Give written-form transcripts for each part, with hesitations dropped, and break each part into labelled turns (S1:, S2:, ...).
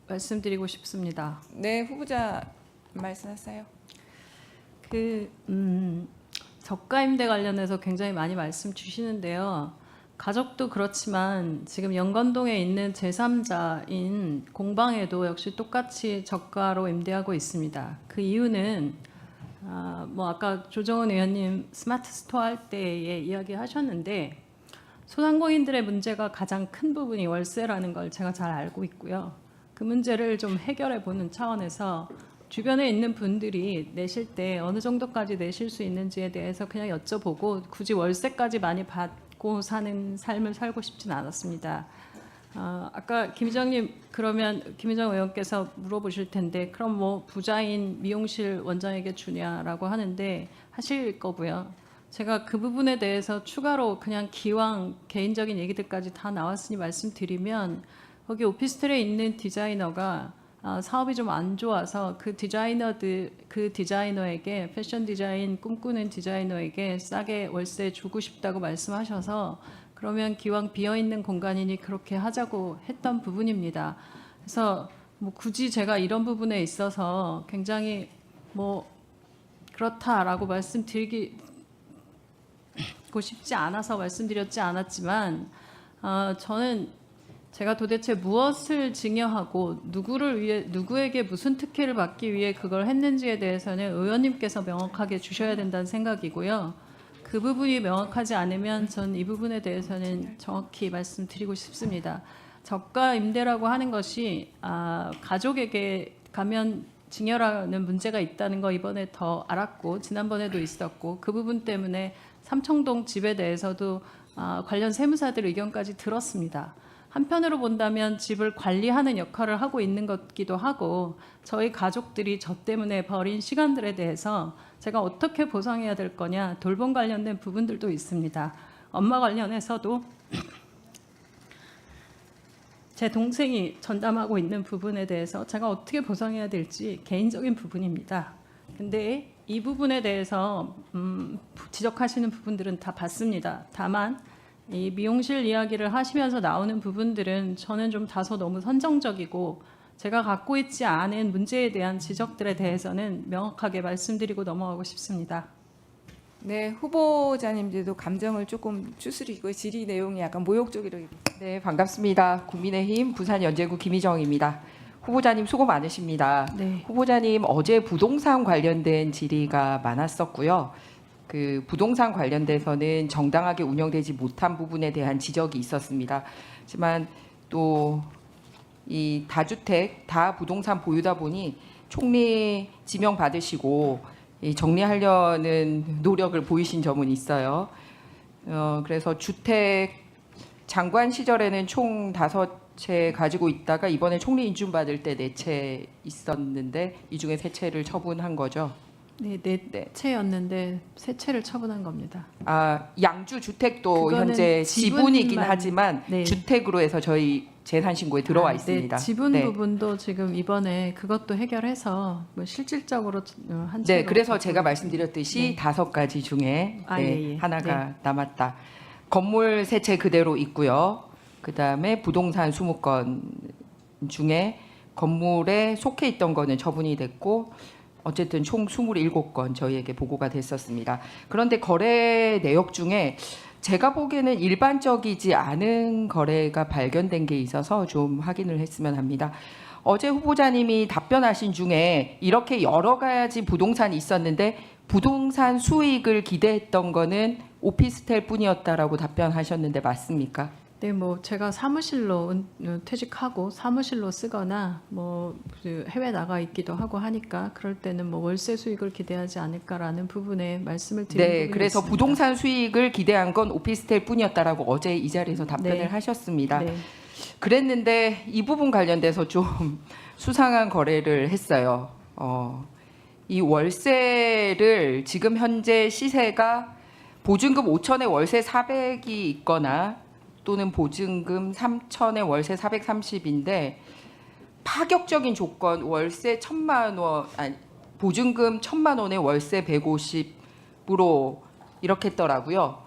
S1: 말씀드리고 싶습니다.
S2: 네, 후보자 말씀하세요.
S1: 저가 임대 관련해서 굉장히 많이 말씀 주시는데요. 가족도 그렇지만 지금 영건동에 있는 제3자인 공방에도 역시 똑같이 저가로 임대하고 있습니다. 그 이유는 아까 조정은 의원님 스마트 스토어 할 때에 이야기하셨는데 소상공인들의 문제가 가장 큰 부분이 월세라는 걸 제가 잘 알고 있고요. 그 문제를 좀 해결해 보는 차원에서 주변에 있는 분들이 내실 때 어느 정도까지 내실 수 있는지에 대해서 그냥 여쭤보고 굳이 월세까지 많이 받고 사는 삶을 살고 싶진 않았습니다. 아까 김희정님 그러면 김희정 의원께서 물어보실 텐데 그럼 뭐 부자인 미용실 원장에게 주냐라고 하는데 하실 거고요. 제가 그 부분에 대해서 추가로 그냥 기왕 개인적인 얘기들까지 다 나왔으니 말씀드리면 거기 오피스텔에 있는 디자이너가 사업이 좀 안 좋아서 그 디자이너에게 패션 디자인 꿈꾸는 디자이너에게 싸게 월세 주고 싶다고 말씀하셔서 그러면 기왕 비어 있는 공간이니 그렇게 하자고 했던 부분입니다. 그래서 뭐 굳이 제가 이런 부분에 있어서 굉장히 뭐 그렇다라고 말씀드리고 싶지 않아서 말씀드렸지 않았지만 저는 제가 도대체 무엇을 증여하고 누구에게 무슨 특혜를 받기 위해 그걸 했는지에 대해서는 의원님께서 명확하게 주셔야 된다는 생각이고요. 그 부분이 명확하지 않으면 전 이 부분에 대해서는 정확히 말씀드리고 싶습니다. 저가 임대라고 하는 것이 가족에게 가면 증여라는 문제가 있다는 거 이번에 더 알았고 지난번에도 있었고 그 부분 때문에 삼청동 집에 대해서도 관련 세무사들 의견까지 들었습니다. 한편으로 본다면 집을 관리하는 역할을 하고 있는 것기도 하고 저희 가족들이 저 때문에 버린 시간들에 대해서 제가 어떻게 보상해야 될 거냐 돌봄 관련된 부분들도 있습니다. 엄마 관련해서도 제 동생이 전담하고 있는 부분에 대해서 제가 어떻게 보상해야 될지 개인적인 부분입니다. 근데 이 부분에 대해서 지적하시는 부분들은 다 봤습니다. 다만 이 미용실 이야기를 하시면서 나오는 부분들은 저는 좀 다소 너무 선정적이고 제가 갖고 있지 않은 문제에 대한 지적들에 대해서는 명확하게 말씀드리고 넘어가고 싶습니다.
S2: 네, 후보자님들도 감정을 조금 추스리고 질의 내용이 약간 모욕적이라.
S3: 네, 반갑습니다. 국민의힘 부산연제구 김희정입니다. 후보자님 수고 많으십니다.
S1: 네.
S3: 후보자님 어제 부동산 관련된 질의가 많았었고요. 그 부동산 관련돼서는 정당하게 운영되지 못한 부분에 대한 지적이 있었습니다. 하지만 또 이 다주택 다부동산 보유다 보니 총리 지명 받으시고 정리하려는 노력을 보이신 점은 있어요. 그래서 주택 장관 시절에는 총 5채 가지고 있다가 이번에 총리 인준 받을 때 4채 있었는데 이 중에 3채를 처분한 거죠.
S1: 네, 네 채였는데 3채를 처분한 겁니다.
S3: 양주 주택도
S1: 그거는
S3: 현재 지분이긴
S1: 지분만,
S3: 하지만
S1: 네.
S3: 주택으로 해서 저희 재산 신고에 들어와
S1: 네,
S3: 있습니다.
S1: 지분
S3: 네.
S1: 부분도 지금 이번에 그것도 해결해서 뭐 실질적으로 한 채로.
S3: 네, 그래서 제가 말씀드렸듯이
S1: 네.
S3: 5가지 중에
S1: 예.
S3: 하나가
S1: 네.
S3: 남았다. 건물 3채 그대로 있고요. 그다음에 부동산 20건 중에 건물에 속해 있던 거는 처분이 됐고 어쨌든 총 27건 저희에게 보고가 됐었습니다. 그런데 거래 내역 중에 제가 보기에는 일반적이지 않은 거래가 발견된 게 있어서 좀 확인을 했으면 합니다. 어제 후보자님이 답변하신 중에 이렇게 여러 가지 부동산이 있었는데 부동산 수익을 기대했던 거는 오피스텔 뿐이었다라고 답변하셨는데 맞습니까?
S1: 네, 뭐 제가 사무실로 퇴직하고 사무실로 쓰거나 뭐 해외 나가 있기도 하고 하니까 그럴 때는 뭐 월세 수익을 기대하지 않을까라는 부분에 말씀을 드린 부분이
S3: 그래서
S1: 있습니다.
S3: 부동산 수익을 기대한 건 오피스텔 뿐이었다라고 어제 이 자리에서 답변을
S1: 네.
S3: 하셨습니다.
S1: 네.
S3: 그랬는데 이 부분 관련돼서 좀 수상한 거래를 했어요. 이 월세를 지금 현재 시세가 보증금 5천에 월세 400이 있거나 또는 보증금 3천에 월세 430인데 파격적인 조건 월세 1,000만 원, 보증금 1,000만 원에 월세 150으로 이렇게 했더라고요.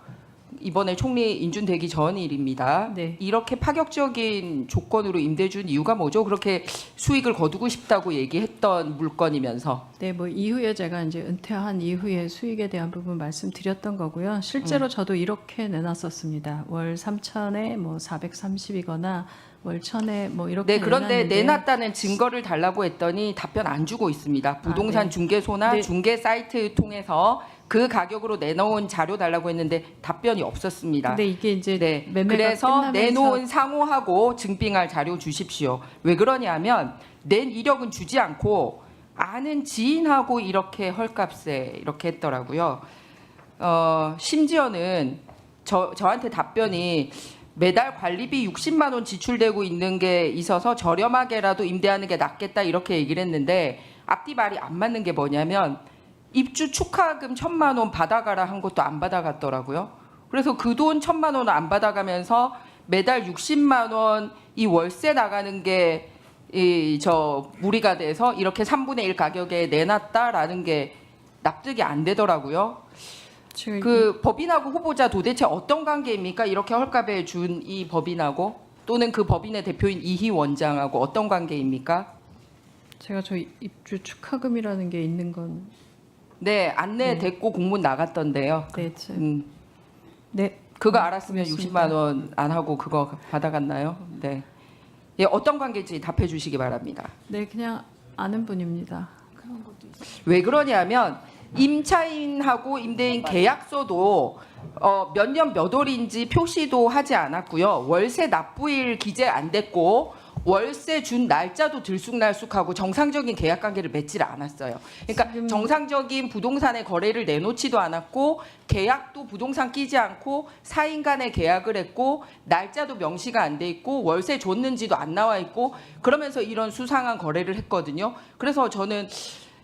S3: 이번에 총리 인준되기 전 일입니다.
S1: 네.
S3: 이렇게 파격적인 조건으로 임대 준 이유가 뭐죠? 그렇게 수익을 거두고 싶다고 얘기했던 물건이면서.
S1: 네, 뭐 이후에 제가 이제 은퇴한 이후에 수익에 대한 부분 말씀드렸던 거고요. 실제로 저도 이렇게 내놨었습니다. 월 3천에 뭐 430이거나 월 1,000에 뭐 이렇게
S3: 네, 그런데
S1: 내놨는데
S3: 내놨다는 증거를 달라고 했더니 답변 안 주고 있습니다. 부동산
S1: 네.
S3: 중개소나
S1: 네.
S3: 중개 사이트 통해서 그 가격으로 내놓은 자료 달라고 했는데 답변이 없었습니다.
S1: 근데 이게 이제
S3: 네,
S1: 매매가
S3: 그래서
S1: 끝나면서
S3: 내놓은 상호하고 증빙할 자료 주십시오. 왜 그러냐면 낸 이력은 주지 않고 아는 지인하고 이렇게 헐값에 이렇게 했더라고요. 심지어는 저한테 답변이 매달 관리비 60만 원 지출되고 있는 게 있어서 저렴하게라도 임대하는 게 낫겠다 이렇게 얘기를 했는데 앞뒤 말이 안 맞는 게 뭐냐면 입주 축하금 1,000만 원 받아가라 한 것도 안 받아갔더라고요. 그래서 그 돈 1,000만 원 안 받아가면서 매달 60만 원 이 월세 나가는 게 무리가 돼서 이렇게 3분의 1 가격에 내놨다라는 게 납득이 안 되더라고요.
S1: 지금
S3: 그 법인하고 후보자 도대체 어떤 관계입니까? 이렇게 헐값에 준 이 법인하고 또는 그 법인의 대표인 이희 원장하고 어떤 관계입니까?
S1: 제가 저 입주 축하금이라는 게 있는 건
S3: 네, 안내 됐고 공문 나갔던데요.
S1: 네, 네.
S3: 그거 알았으면
S1: 알겠습니다.
S3: 60만 원 안 하고 그거 받아갔나요? 네. 예, 어떤 관계인지 답해 주시기 바랍니다.
S1: 네, 그냥 아는 분입니다.
S3: 왜 그러냐면 임차인하고 임대인 계약서도 몇 년 몇 월인지 표시도 하지 않았고요. 월세 납부일 기재 안 됐고 월세 준 날짜도 들쑥날쑥하고 정상적인 계약 관계를 맺지를 않았어요. 그러니까
S1: 지금-
S3: 정상적인 부동산의 거래를 내놓지도 않았고 계약도 부동산 끼지 않고 사인 간의 계약을 했고 날짜도 명시가 안 돼 있고 월세 줬는지도 안 나와 있고 그러면서 이런 수상한 거래를 했거든요. 그래서 저는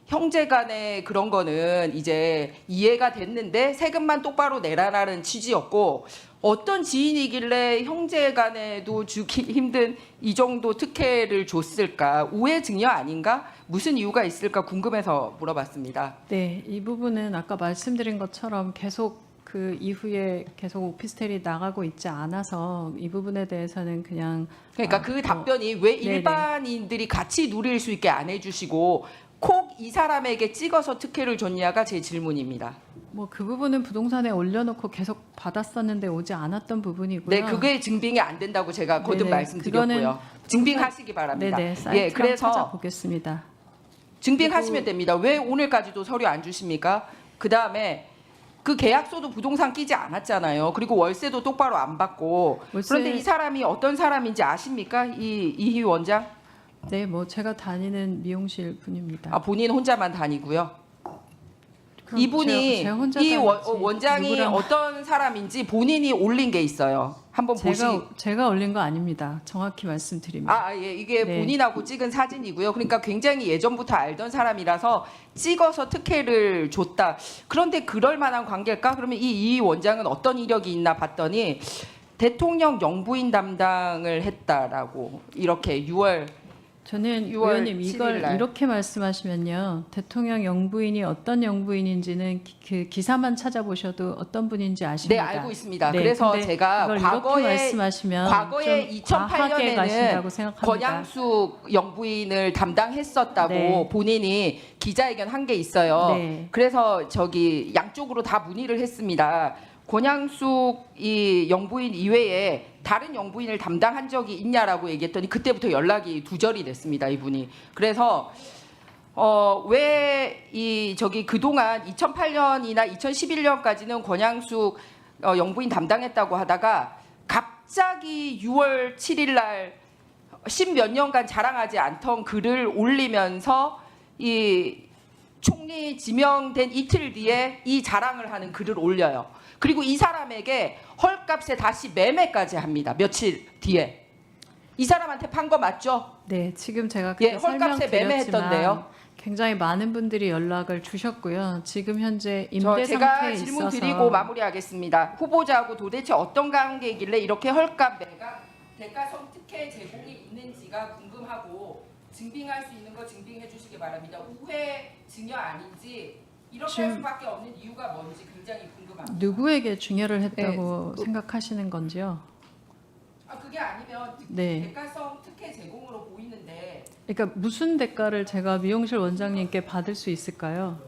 S3: 형제 간의 그런 거는 이제 이해가 됐는데 세금만 똑바로 내라라는 취지였고 어떤 지인이길래 형제 간에도 주기 힘든 이 정도 특혜를 줬을까? 우회 증여 아닌가? 무슨 이유가 있을까 궁금해서 물어봤습니다.
S1: 네, 이 부분은 아까 말씀드린 것처럼 계속 그 이후에 계속 오피스텔이 나가고 있지 않아서 이 부분에 대해서는 그냥
S3: 그러니까 그 답변이 왜
S1: 네네.
S3: 일반인들이 같이 누릴 수 있게 안 해주시고 콕 이 사람에게 찍어서 특혜를 줬냐가 제 질문입니다.
S1: 뭐 그 부분은 부동산에 올려놓고 계속 받았었는데 오지 않았던 부분이고요.
S3: 네, 그게 증빙이 안 된다고 제가 거듭
S1: 네네.
S3: 말씀드렸고요.
S1: 그거는
S3: 증빙하시기 바랍니다.
S1: 네네, 사이트랑
S3: 예, 그래서
S1: 찾아보겠습니다.
S3: 증빙하시면 됩니다. 왜 오늘까지도 서류 안 주십니까? 그 다음에 그 계약서도 부동산 끼지 않았잖아요. 그리고 월세도 똑바로 안 받고.
S1: 월세-
S3: 그런데 이 사람이 어떤 사람인지 아십니까? 이희 원장?
S1: 네, 뭐 제가 다니는 미용실 분입니다.
S3: 아, 본인 혼자만 다니고요.
S1: 그럼
S3: 이분이
S1: 제가 혼자
S3: 이
S1: 다니지
S3: 원장이
S1: 누구랑-
S3: 어떤 사람인지 본인이 올린 게 있어요. 한번 보시.
S1: 제가 올린 거 아닙니다. 정확히 말씀드립니다.
S3: 아, 예, 이게
S1: 네.
S3: 본인하고 찍은 사진이고요. 그러니까 굉장히 예전부터 알던 사람이라서 찍어서 특혜를 줬다. 그런데 그럴 만한 관계일까? 그러면 이 원장은 어떤 이력이 있나 봤더니 대통령 영부인 담당을 했다라고 이렇게 6월
S1: 저는
S3: 6월
S1: 의원님
S3: 7일
S1: 이걸
S3: 날.
S1: 이렇게 말씀하시면요. 대통령 영부인이 어떤 영부인인지는 그 기사만 찾아보셔도 어떤 분인지
S3: 네,
S1: 아십니다.
S3: 알고 있습니다.
S1: 네,
S3: 그래서
S1: 근데
S3: 제가
S1: 이걸 이렇게
S3: 과거에
S1: 말씀하시면
S3: 과거에
S1: 좀 과하게 가신다고
S3: 2008년에는
S1: 생각합니다.
S3: 권양숙 영부인을 담당했었다고
S1: 네.
S3: 본인이 기자회견 한 게 있어요.
S1: 네.
S3: 그래서 저기 양쪽으로 다 문의를 했습니다. 권양숙 이 영부인 이외에 다른 영부인을 담당한 적이 있냐라고 얘기했더니 그때부터 연락이 두절이 됐습니다. 이분이. 그래서 왜 이 저기 그동안 2008년이나 2011년까지는 권양숙 영부인 담당했다고 하다가 갑자기 6월 7일 날 10몇 년간 자랑하지 않던 글을 올리면서 이 총리 지명된 이틀 뒤에 이 자랑을 하는 글을 올려요. 그리고 이 사람에게 헐값에 다시 매매까지 합니다. 며칠 뒤에. 이 사람한테 판 거 맞죠?
S1: 네, 지금 제가 그때
S3: 예, 헐값에 매매했던데요.
S1: 설명드렸지만 굉장히 많은 분들이 연락을 주셨고요. 지금 현재
S3: 저
S1: 임대
S3: 제가
S1: 상태에
S3: 질문
S1: 있어서
S3: 드리고 마무리하겠습니다. 후보자하고 도대체 어떤 관계이길래 이렇게 헐값 매각 대가성 특혜 제공이 있는지가 궁금하고 증빙할 수 있는 거 증빙해 주시기 바랍니다. 우회 증여 아닌지 이렇게
S1: 지금-
S3: 할 수밖에 없는 이유가 뭔지 굉장히 궁금합니다.
S1: 누구에게 증여를 했다고
S2: 네.
S1: 생각하시는 건지요?
S3: 그게 아니면
S1: 네.
S3: 대가성 특혜 제공으로 보이는데
S1: 그러니까 무슨 대가를 제가 미용실 원장님께 받을 수 있을까요?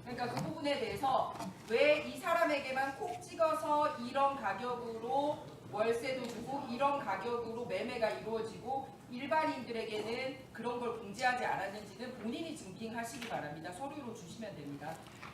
S3: 그러니까 그 부분에 대해서 왜 이 사람에게만 콕 찍어서 이런 가격으로 월세도 주고 이런 가격으로 매매가 이루어지고 일반인들에게는 그런 걸 공지하지 않았는지는 본인이 증빙하시기 바랍니다. 서류로 주시면 됩니다.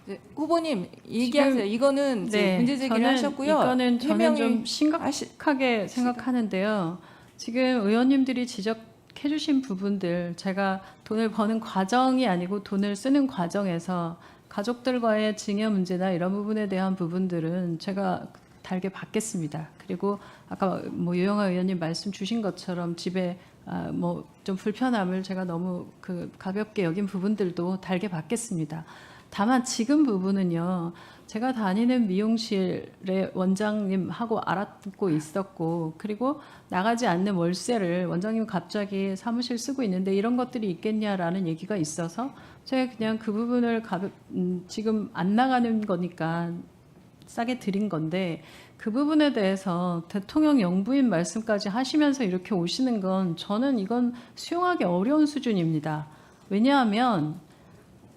S2: 네, 후보님 얘기하세요. 이거는 이제
S1: 네,
S2: 문제 제기를
S1: 저는
S2: 하셨고요.
S1: 이거는 저는
S2: 해명이
S1: 좀 심각하게 생각하는데요. 지금 의원님들이 지적해주신 부분들, 제가 돈을 버는 과정이 아니고 돈을 쓰는 과정에서 가족들과의 증여 문제나 이런 부분에 대한 부분들은 제가 달게 받겠습니다. 그리고 아까 뭐 유영아 의원님 말씀 주신 것처럼 집에 뭐 좀 불편함을 제가 너무 가볍게 여긴 부분들도 달게 받겠습니다. 다만 지금 부분은요. 제가 다니는 미용실의 원장님하고 알았고 있었고 그리고 나가지 않는 월세를 원장님 갑자기 사무실 쓰고 있는데 이런 것들이 있겠냐라는 얘기가 있어서 제가 그냥 그 부분을 지금 안 나가는 거니까 싸게 드린 건데 그 부분에 대해서 대통령 영부인 말씀까지 하시면서 이렇게 오시는 건 저는 이건 수용하기 어려운 수준입니다. 왜냐하면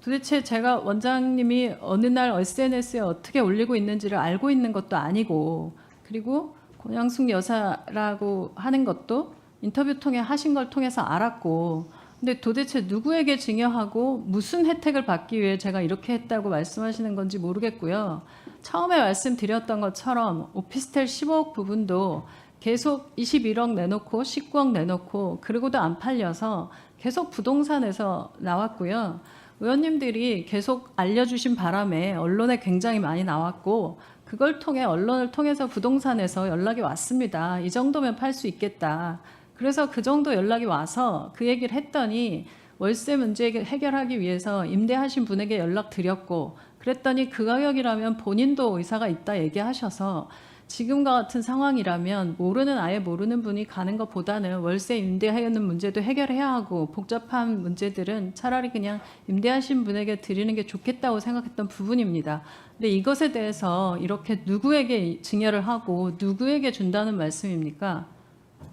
S1: 도대체 제가 원장님이 어느 날 SNS에 어떻게 올리고 있는지를 알고 있는 것도 아니고 그리고 권양숙 여사라고 하는 것도 인터뷰 통해 하신 걸 통해서 알았고 근데 도대체 누구에게 증여하고 무슨 혜택을 받기 위해 제가 이렇게 했다고 말씀하시는 건지 모르겠고요. 처음에 말씀드렸던 것처럼 오피스텔 15억 부분도 계속 21억 내놓고 19억 내놓고 그러고도 안 팔려서 계속 부동산에서 나왔고요. 의원님들이 계속 알려주신 바람에 언론에 굉장히 많이 나왔고 그걸 통해 언론을 통해서 부동산에서 연락이 왔습니다. 이 정도면 팔 수 있겠다. 그래서 그 정도 연락이 와서 그 얘기를 했더니 월세 문제 해결하기 위해서 임대하신 분에게 연락드렸고 그랬더니 그 가격이라면 본인도 의사가 있다 얘기하셔서 지금과 같은 상황이라면 아예 모르는 분이 가는 것보다는 월세 임대하는 문제도 해결해야 하고 복잡한 문제들은 차라리 그냥 임대하신 분에게 드리는 게 좋겠다고 생각했던 부분입니다. 근데 이것에 대해서 이렇게 누구에게 증여를 하고 누구에게 준다는 말씀입니까?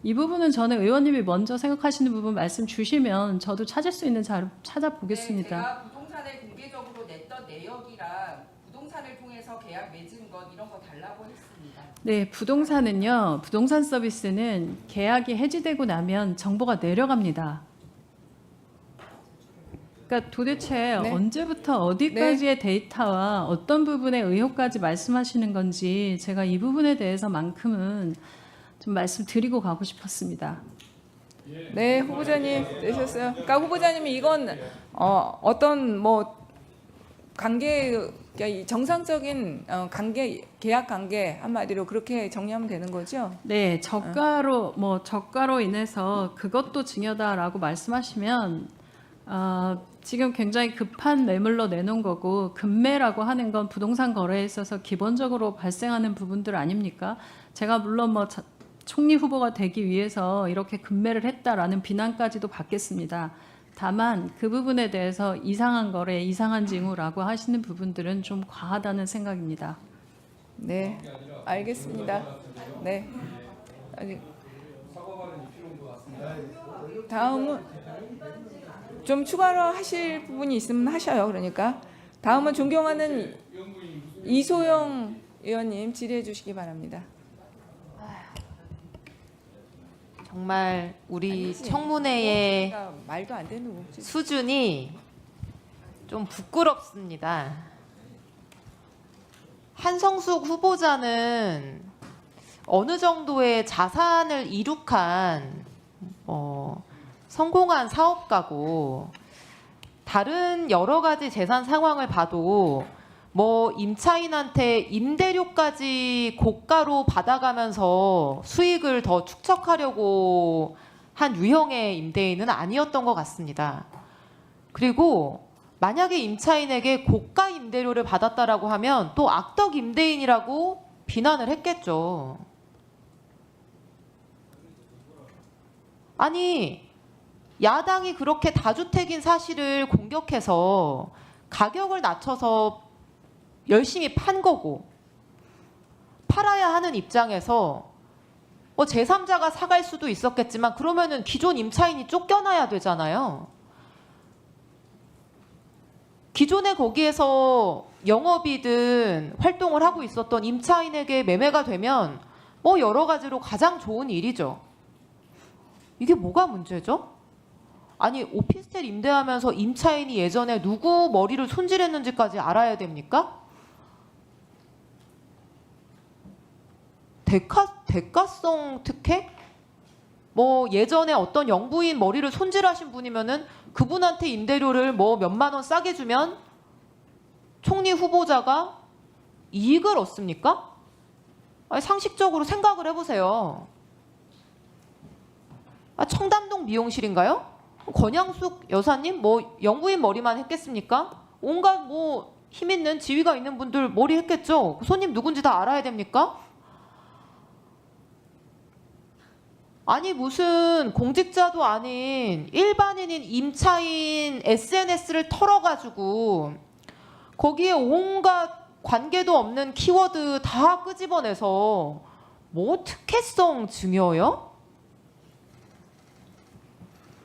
S1: 이 부분은 저는 의원님이 먼저 생각하시는 부분 말씀 주시면 저도 찾을 수 있는 자료 찾아보겠습니다.
S3: 네, 제가 부동산을 공개적으로 냈던 내역이랑 부동산을 통해서 계약 맺은 것 이런 거 달라고 했습니다.
S1: 네, 부동산은요. 부동산 서비스는 계약이 해지되고 나면 정보가 내려갑니다. 그러니까 도대체
S2: 네.
S1: 언제부터 어디까지의 데이터와 어떤 부분의 의혹까지 말씀하시는 건지 제가 이 부분에 대해서만큼은 좀 말씀드리고 가고 싶었습니다.
S2: 네, 후보자님 되셨어요. 그러니까 후보자님이 이건 어떤 뭐 관계 그러니까 이 정상적인 관계 계약 관계 한마디로 그렇게 정리하면 되는 거죠?
S1: 네, 저가로 인해서 그것도 증여다라고 말씀하시면 지금 굉장히 급한 매물로 내놓은 거고 급매라고 하는 건 부동산 거래에 있어서 기본적으로 발생하는 부분들 아닙니까? 제가 물론 총리 후보가 되기 위해서 이렇게 급매를 했다라는 비난까지도 받겠습니다. 다만 그 부분에 대해서 이상한 거래, 이상한 징후라고 하시는 부분들은 좀 과하다는 생각입니다.
S2: 네, 알겠습니다. 네. 다음은 좀 추가로 하실 부분이 있으면 하셔요. 그러니까 다음은 존경하는 이소영 의원님 질의해 주시기 바랍니다.
S4: 정말 우리
S2: 아니지.
S4: 청문회의
S2: 그러니까 말도 안 되는 거.
S4: 수준이 좀 부끄럽습니다. 한성숙 후보자는 어느 정도의 자산을 이룩한 성공한 사업가고 다른 여러 가지 재산 상황을 봐도 임차인한테 임대료까지 고가로 받아가면서 수익을 더 축적하려고 한 유형의 임대인은 아니었던 것 같습니다. 그리고 만약에 임차인에게 고가 임대료를 받았다라고 하면 또 악덕 임대인이라고 비난을 했겠죠. 아니, 야당이 그렇게 다주택인 사실을 공격해서 가격을 낮춰서 열심히 판 거고 팔아야 하는 입장에서 뭐 제3자가 사갈 수도 있었겠지만 그러면은 기존 임차인이 쫓겨나야 되잖아요. 기존에 거기에서 영업이든 활동을 하고 있었던 임차인에게 매매가 되면 뭐 여러 가지로 가장 좋은 일이죠. 이게 뭐가 문제죠? 아니 오피스텔 임대하면서 임차인이 예전에 누구 머리를 손질했는지까지 알아야 됩니까? 대가성 특혜? 뭐 예전에 어떤 영부인 머리를 손질하신 분이면은 그분한테 임대료를 뭐 몇만 원 싸게 주면 총리 후보자가 이익을 얻습니까? 아니, 상식적으로 생각을 해보세요. 청담동 미용실인가요? 권양숙 여사님 뭐 영부인 머리만 했겠습니까? 온갖 뭐 힘 있는 지위가 있는 분들 머리 했겠죠. 그 손님 누군지 다 알아야 됩니까? 아니 무슨 공직자도 아닌 일반인인 임차인 SNS를 털어가지고 거기에 온갖 관계도 없는 키워드 다 끄집어내서 뭐 특혜성 증여요?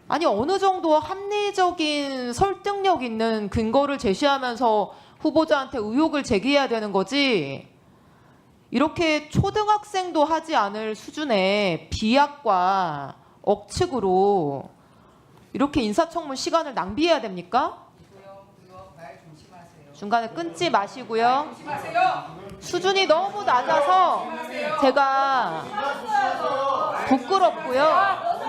S4: 아니 어느 정도 합리적인 설득력 있는 근거를 제시하면서 후보자한테 의혹을 제기해야 되는 거지. 이렇게 초등학생도 하지 않을 수준의 비약과 억측으로 이렇게 인사청문 시간을 낭비해야 됩니까? 중간에 끊지 마시고요. 수준이 너무 낮아서 제가 부끄럽고요.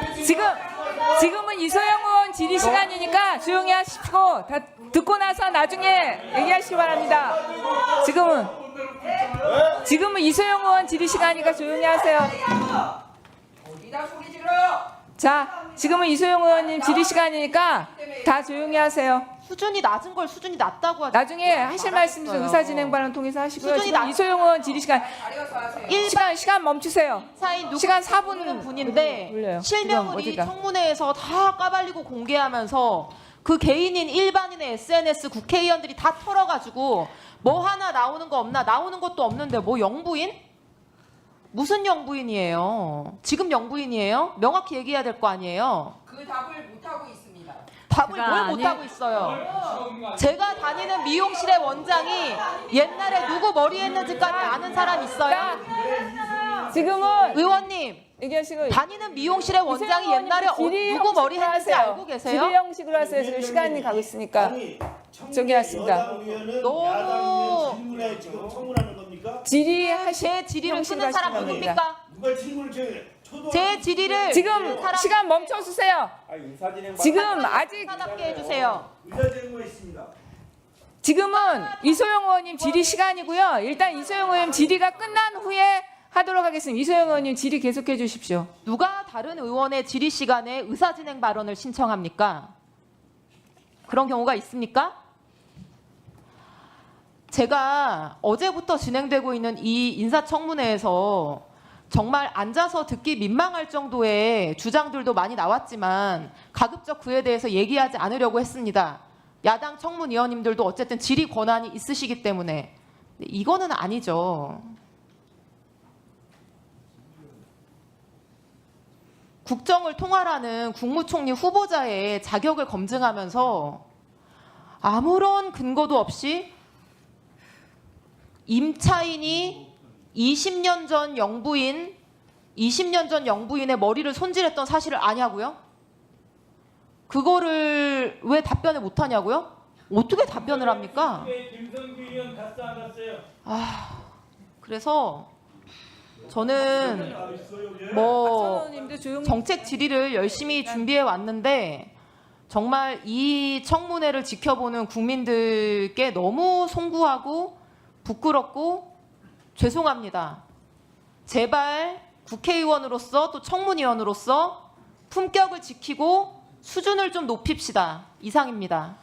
S2: 지금은 이소영 의원 질의 시간이니까 조용히 하시고 다 듣고 나서 나중에 얘기하시기 바랍니다. 지금은 이소영 의원 질의 시간이니까 조용히 하세요. 자, 지금은 이소영 의원님 질의 시간이니까 다 조용히 하세요.
S4: 수준이 낮은 걸 수준이 낮다고 하죠.
S2: 나중에 하실 말씀 의사진행 발언 통해서 하시고요.
S4: 수준이
S2: 지금 이소영 의원 질의 시간 멈추세요.
S4: 임차인
S2: 시간 4분
S4: 분인데
S2: 돌려요.
S4: 실명을 이
S2: 어디다?
S4: 청문회에서 다 까발리고 공개하면서 그 개인인 일반인의 SNS 국회의원들이 다 털어가지고 뭐 하나 나오는 거 없나? 나오는 것도 없는데 뭐 영부인? 무슨 영부인이에요? 지금 영부인이에요? 명확히 얘기해야 될 거 아니에요?
S2: 그 답을 못 하고 있습니다.
S4: 답을
S1: 제가
S4: 뭘 못하고 있어요? 제가 다니는 미용실의 원장이 옛날에 누구 머리 했는지까지 아는 사람 있어요?
S2: 지금은
S4: 의원님,
S2: 얘기하시고
S4: 다니는 미용실의 원장이
S2: 이소영
S4: 옛날에
S2: 질의
S4: 누구 머리
S2: 형식으로
S4: 했는지
S2: 하세요.
S4: 알고 계세요?
S2: 질의 형식으로 하세요. 지금 시간이 가고 있으니까. 저기 하십니다.
S4: 너무-
S5: 야당 질문에 지금 청문하는 겁니까?
S4: 제 질의를
S2: 형식으로
S4: 쓰는 사람
S2: 하시면 됩니다.
S4: 누굽니까?
S5: 누가 질문을
S4: 제 질의를
S2: 지금
S4: 사람
S2: 시간 멈춰 주세요. 지금 아직
S4: 사답게 해주세요.
S5: 의사진행만 있습니다.
S2: 지금은 이소영 의원님 질의 시간이고요. 일단 이소영 의원님 질의가 끝난 후에 하도록 하겠습니다. 이소영 의원님 질의 계속해 주십시오.
S4: 누가 다른 의원의 질의 시간에 의사진행 발언을 신청합니까? 그런 경우가 있습니까? 제가 어제부터 진행되고 있는 이 인사청문회에서 정말 앉아서 듣기 민망할 정도의 주장들도 많이 나왔지만 가급적 그에 대해서 얘기하지 않으려고 했습니다. 야당 청문위원님들도 어쨌든 질의 권한이 있으시기 때문에. 이거는 아니죠. 국정을 통할하는 국무총리 후보자의 자격을 검증하면서 아무런 근거도 없이 임차인이 20년 전 영부인의 머리를 손질했던 사실을 아냐고요? 그거를 왜 답변을 못 하냐고요? 어떻게 답변을 합니까?
S5: 김성규 의원 갔어 안 갔어요?
S4: 그래서 저는 뭐
S2: 박선호님도 조용히
S4: 정책 질의를 열심히 준비해 왔는데 정말 이 청문회를 지켜보는 국민들께 너무 송구하고 부끄럽고 죄송합니다. 제발 국회의원으로서 또 청문위원으로서 품격을 지키고 수준을 좀 높입시다. 이상입니다.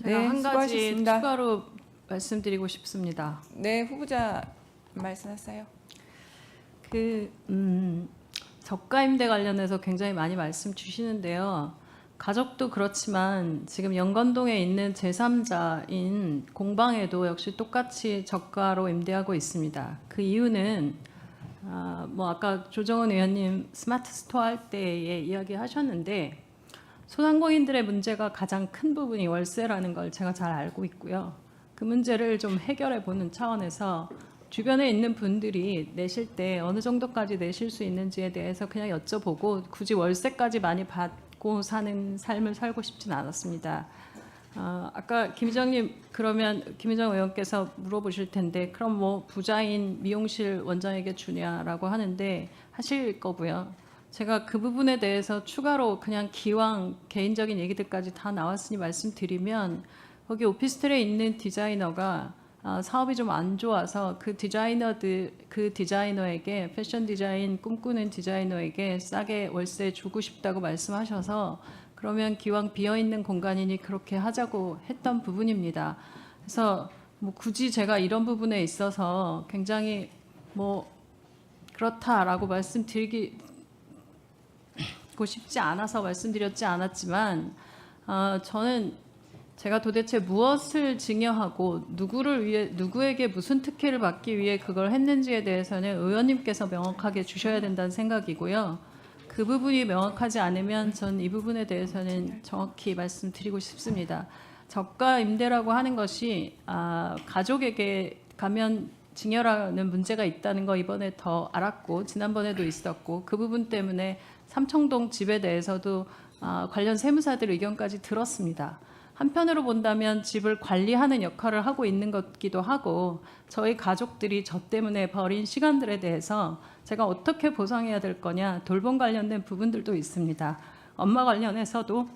S1: 제가
S2: 네,
S1: 한 가지
S2: 수고하셨습니다.
S1: 추가로 말씀드리고 싶습니다.
S2: 네, 후보자 말씀하세요.
S1: 저가 임대 관련해서 굉장히 많이 말씀 주시는데요. 가족도 그렇지만 지금 영건동에 있는 제3자인 공방에도 역시 똑같이 저가로 임대하고 있습니다. 그 이유는 아까 조정은 의원님 스마트 스토어 할 때에 이야기하셨는데 소상공인들의 문제가 가장 큰 부분이 월세라는 걸 제가 잘 알고 있고요. 그 문제를 좀 해결해 보는 차원에서 주변에 있는 분들이 내실 때 어느 정도까지 내실 수 있는지에 대해서 그냥 여쭤보고 굳이 월세까지 많이 받고 사는 삶을 살고 싶진 않았습니다. 아까 김희정 의원께서 물어보실 텐데 그럼 뭐 부자인 미용실 원장에게 주냐라고 하는데 하실 거고요. 제가 그 부분에 대해서 추가로 그냥 기왕 개인적인 얘기들까지 다 나왔으니 말씀드리면 거기 오피스텔에 있는 디자이너가 사업이 좀 안 좋아서 그 디자이너에게 패션 디자인 꿈꾸는 디자이너에게 싸게 월세 주고 싶다고 말씀하셔서 그러면 기왕 비어 있는 공간이니 그렇게 하자고 했던 부분입니다. 그래서 뭐 굳이 제가 이런 부분에 있어서 굉장히 뭐 그렇다라고 말씀드리고 싶지 않아서 말씀드렸지 않았지만 저는 제가 도대체 무엇을 증여하고 누구에게 무슨 특혜를 받기 위해 그걸 했는지에 대해서는 의원님께서 명확하게 주셔야 된다는 생각이고요. 그 부분이 명확하지 않으면 전 이 부분에 대해서는 정확히 말씀드리고 싶습니다. 저가 임대라고 하는 것이 가족에게 가면 증여라는 문제가 있다는 거 이번에 더 알았고 지난번에도 있었고 그 부분 때문에 삼청동 집에 대해서도 관련 세무사들 의견까지 들었습니다. 한편으로 본다면 집을 관리하는 역할을 하고 있는 것기도 하고 저희 가족들이 저 때문에 버린 시간들에 대해서 제가 어떻게 보상해야 될 거냐 돌봄 관련된 부분들도 있습니다. 엄마 관련해서도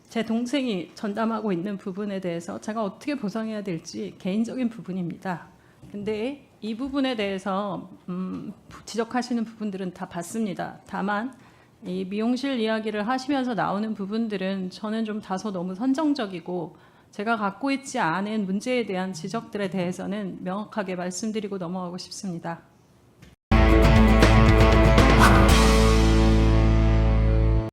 S1: 제 동생이 전담하고 있는 부분에 대해서 제가 어떻게 보상해야 될지 개인적인 부분입니다. 근데 이 부분에 대해서 지적하시는 부분들은 다 봤습니다. 다만 이 미용실 이야기를 하시면서 나오는 부분들은 저는 좀 다소 너무 선정적이고 제가 갖고 있지 않은 문제에 대한 지적들에 대해서는 명확하게 말씀드리고 넘어가고 싶습니다.